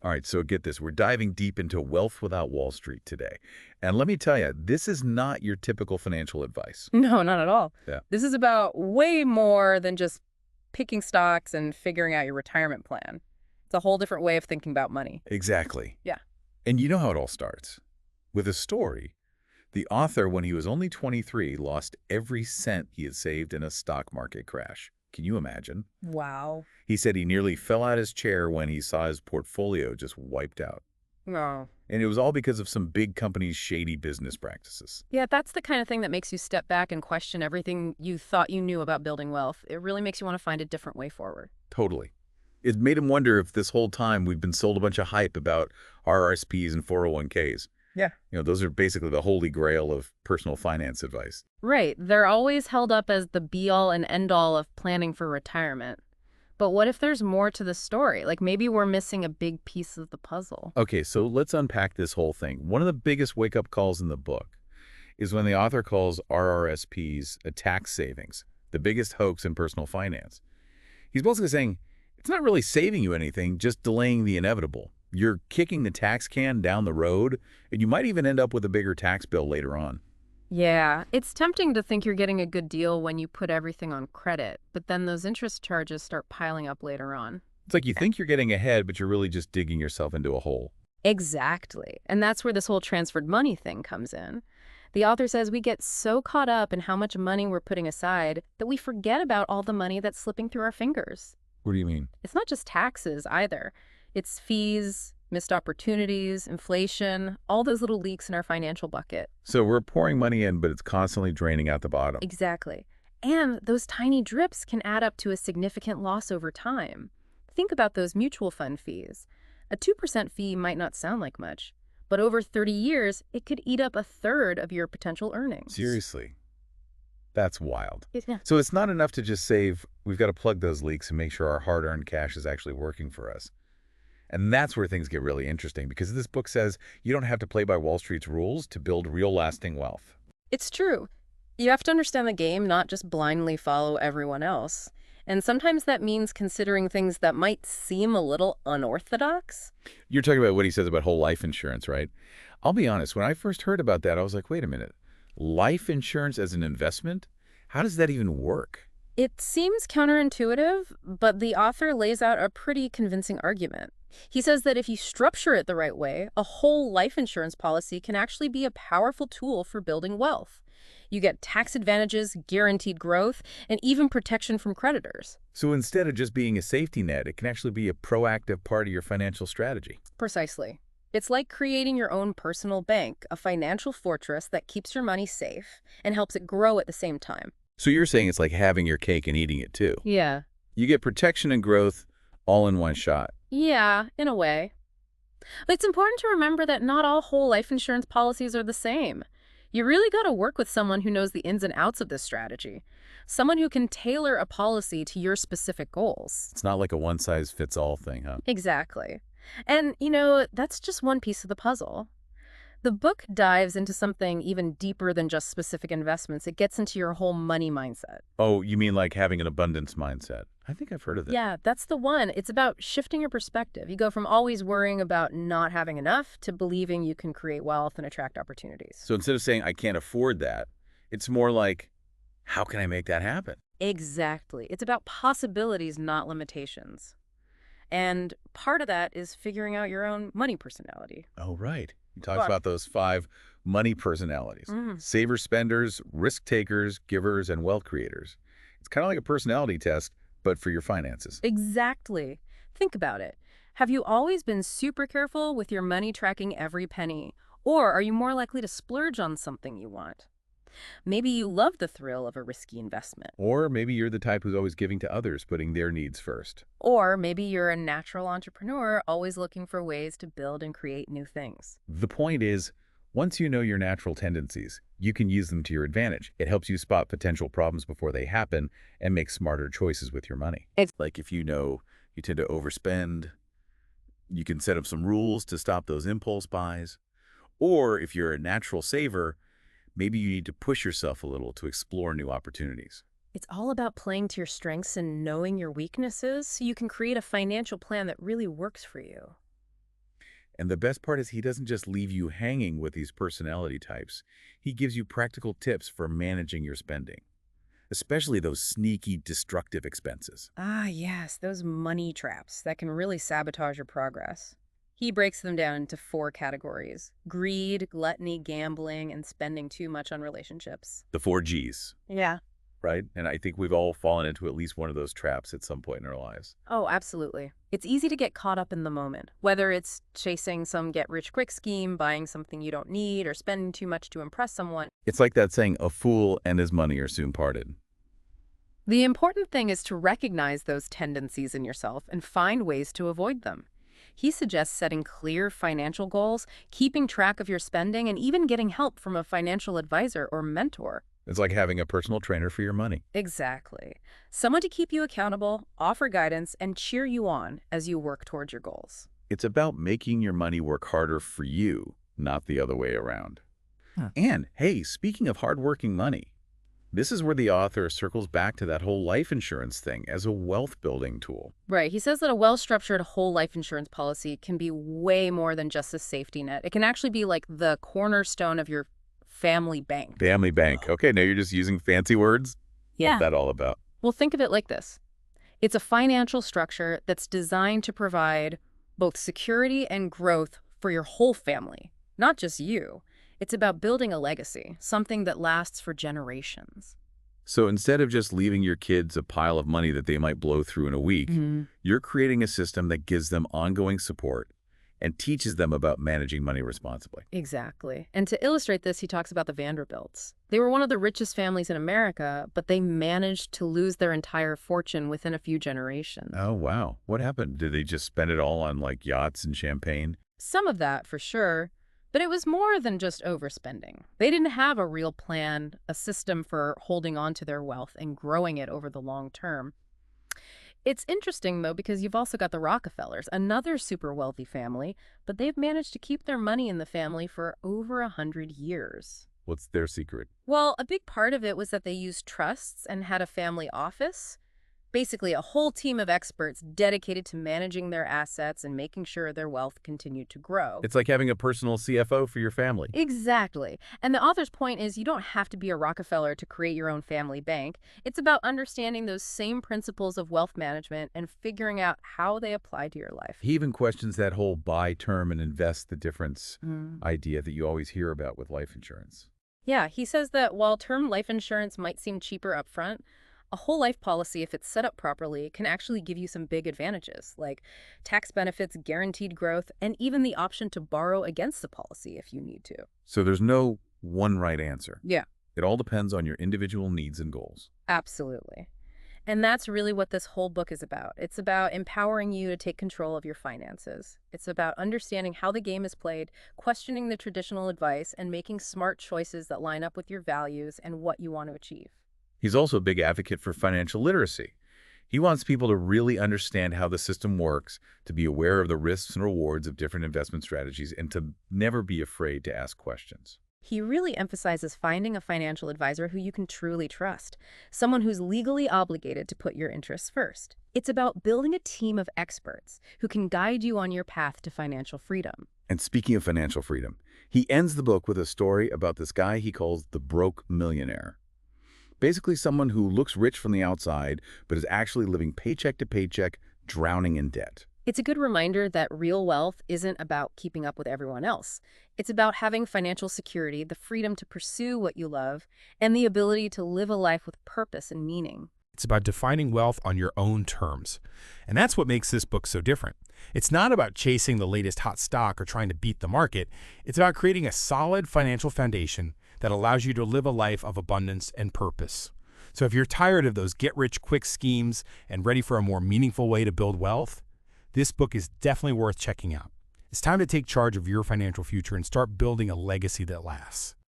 All right, so get this. We're diving deep into Wealth Without Wall Street today. And let me tell you, this is not your typical financial advice. No, not at all. Yeah, This is about way more than just picking stocks and figuring out your retirement plan. It's a whole different way of thinking about money. exactly. Yeah. And you know how it all starts. With a story, the author, when he was only 23, lost every cent he had saved in a stock market crash. Can you imagine? Wow. He said he nearly fell out his chair when he saw his portfolio just wiped out. No. And it was all because of some big company's shady business practices. Yeah, that's the kind of thing that makes you step back and question everything you thought you knew about building wealth. It really makes you want to find a different way forward. Totally. It made him wonder if this whole time we've been sold a bunch of hype about RRSPs and 401ks. Yeah. Those are basically the holy grail of personal finance advice. Right. They're always held up as the be-all and end-all of planning for retirement. But what if there's more to the story? Like maybe we're missing a big piece of the puzzle. Okay, so let's unpack this whole thing. One of the biggest wake-up calls in the book is when the author calls RRSPs a tax savings, the biggest hoax in personal finance. He's basically saying, it's not really saving you anything, just delaying the inevitable. You're kicking the tax can down the road, and you might even end up with a bigger tax bill later on. Yeah, it's tempting to think you're getting a good deal when you put everything on credit, but then those interest charges start piling up later on. It's like you think you're getting ahead, but you're really just digging yourself into a hole. Exactly. And that's where this whole transferred money thing comes in. The author says we get so caught up in how much money we're putting aside that we forget about all the money that's slipping through our fingers. What do you mean? It's not just taxes either. It's fees, missed opportunities, inflation, all those little leaks in our financial bucket. So we're pouring money in, but it's constantly draining out the bottom. Exactly. And those tiny drips can add up to a significant loss over time. Think about those mutual fund fees. A 2% fee might not sound like much, but over 30 years, it could eat up a third of your potential earnings. Seriously. That's wild. Yeah. So it's not enough to just save. We've got to plug those leaks and make sure our hard-earned cash is actually working for us. And that's where things get really interesting, because this book says you don't have to play by Wall Street's rules to build real lasting wealth. It's true. You have to understand the game, not just blindly follow everyone else. And sometimes that means considering things that might seem a little unorthodox. You're talking about what he says about whole life insurance, right? I'll be honest, when I first heard about that, I was like, wait a minute. Life insurance as an investment? How does that even work? It seems counterintuitive, but the author lays out a pretty convincing argument. He says that if you structure it the right way, a whole life insurance policy can actually be a powerful tool for building wealth. You get tax advantages, guaranteed growth, and even protection from creditors. So instead of just being a safety net, it can actually be a proactive part of your financial strategy. Precisely. It's like creating your own personal bank, a financial fortress that keeps your money safe and helps it grow at the same time. So you're saying it's like having your cake and eating it too. Yeah. You get protection and growth all in one shot. Yeah, in a way. But it's important to remember that not all whole life insurance policies are the same. You really got to work with someone who knows the ins and outs of this strategy. Someone who can tailor a policy to your specific goals. It's not like a one-size-fits-all thing, huh? Exactly. And, that's just one piece of the puzzle. The book dives into something even deeper than just specific investments. It gets into your whole money mindset. Oh, you mean like having an abundance mindset? I think I've heard of that. Yeah, that's the one. It's about shifting your perspective. You go from always worrying about not having enough to believing you can create wealth and attract opportunities. So instead of saying, I can't afford that, it's more like, how can I make that happen? Exactly. It's about possibilities, not limitations. And part of that is figuring out your own money personality. Oh, right. He talks But- about those 5 money personalities. Mhm. Savers, spenders, risk takers, givers, and wealth creators. It's kind of like a personality test, but for your finances. Exactly. Think about it. Have you always been super careful with your money, tracking every penny? Or are you more likely to splurge on something you want? Maybe you love the thrill of a risky investment. Or maybe you're the type who's always giving to others, putting their needs first. Or maybe you're a natural entrepreneur, always looking for ways to build and create new things. The point is, once you know your natural tendencies, you can use them to your advantage. It helps you spot potential problems before they happen and make smarter choices with your money. It's Like if you know you tend to overspend, you can set up some rules to stop those impulse buys. Or if you're a natural saver, maybe you need to push yourself a little to explore new opportunities. It's all about playing to your strengths and knowing your weaknesses so you can create a financial plan that really works for you. And the best part is he doesn't just leave you hanging with these personality types. He gives you practical tips for managing your spending, especially those sneaky, destructive expenses. Ah, yes, those money traps that can really sabotage your progress. He breaks them down into 4 categories: greed, gluttony, gambling, and spending too much on relationships. The 4 Gs, Yeah. right? And I think we've all fallen into at least one of those traps at some point in our lives. Oh, absolutely. It's easy to get caught up in the moment, whether it's chasing some get-rich-quick scheme, buying something you don't need, or spending too much to impress someone. It's like that saying, a fool and his money are soon parted. The important thing is to recognize those tendencies in yourself and find ways to avoid them. He suggests setting clear financial goals, keeping track of your spending, and even getting help from a financial advisor or mentor. It's like having a personal trainer for your money. Exactly. Someone to keep you accountable, offer guidance, and cheer you on as you work towards your goals. It's about making your money work harder for you, not the other way around. Huh. And, hey, speaking of hardworking money, this is where the author circles back to that whole life insurance thing as a wealth-building tool. Right. He says that a well-structured whole life insurance policy can be way more than just a safety net. It can actually be like the cornerstone of your family bank. Family bank. Okay, now you're just using fancy words? What's that all about? Well, think of it like this. It's a financial structure that's designed to provide both security and growth for your whole family, not just you. It's about building a legacy, something that lasts for generations. So instead of just leaving your kids a pile of money that they might blow through in a week, you're creating a system that gives them ongoing support and teaches them about managing money responsibly. Exactly. And to illustrate this, he talks about the Vanderbilts. They were one of the richest families in America, but they managed to lose their entire fortune within a few generations. Oh, wow. What happened? Did they just spend it all on, like, yachts and champagne? Some of that, for sure. But it was more than just overspending. They didn't have a real plan, a system for holding on to their wealth and growing it over the long term. It's interesting, though, because you've also got the Rockefellers, another super wealthy family, but they've managed to keep their money in the family for over 100 years. What's their secret? Well, a big part of it was that they used trusts and had a family office. Basically, a whole team of experts dedicated to managing their assets and making sure their wealth continued to grow. It's like having a personal CFO for your family. Exactly. And the author's point is you don't have to be a Rockefeller to create your own family bank. It's about understanding those same principles of wealth management and figuring out how they apply to your life. He even questions that whole buy term and invest the difference idea that you always hear about with life insurance. Yeah, he says that while term life insurance might seem cheaper up front, a whole life policy, if it's set up properly, can actually give you some big advantages, like tax benefits, guaranteed growth, and even the option to borrow against the policy if you need to. So there's no one right answer. Yeah, It all depends on your individual needs and goals. absolutely. And that's really what this whole book is about. It's about empowering you to take control of your finances. It's about understanding how the game is played, questioning the traditional advice, and making smart choices that line up with your values and what you want to achieve. He's also a big advocate for financial literacy. He wants people to really understand how the system works, to be aware of the risks and rewards of different investment strategies, and to never be afraid to ask questions. He really emphasizes finding a financial advisor who you can truly trust, someone who's legally obligated to put your interests first. It's about building a team of experts who can guide you on your path to financial freedom. And speaking of financial freedom, he ends the book with a story about this guy he calls the broke millionaire. Basically someone who looks rich from the outside, but is actually living paycheck to paycheck, drowning in debt. It's a good reminder that real wealth isn't about keeping up with everyone else. It's about having financial security, the freedom to pursue what you love, and the ability to live a life with purpose and meaning. It's about defining wealth on your own terms. And that's what makes this book so different. It's not about chasing the latest hot stock or trying to beat the market. It's about creating a solid financial foundation that allows you to live a life of abundance and purpose. So if you're tired of those get-rich-quick schemes and ready for a more meaningful way to build wealth, this book is definitely worth checking out. It's time to take charge of your financial future and start building a legacy that lasts.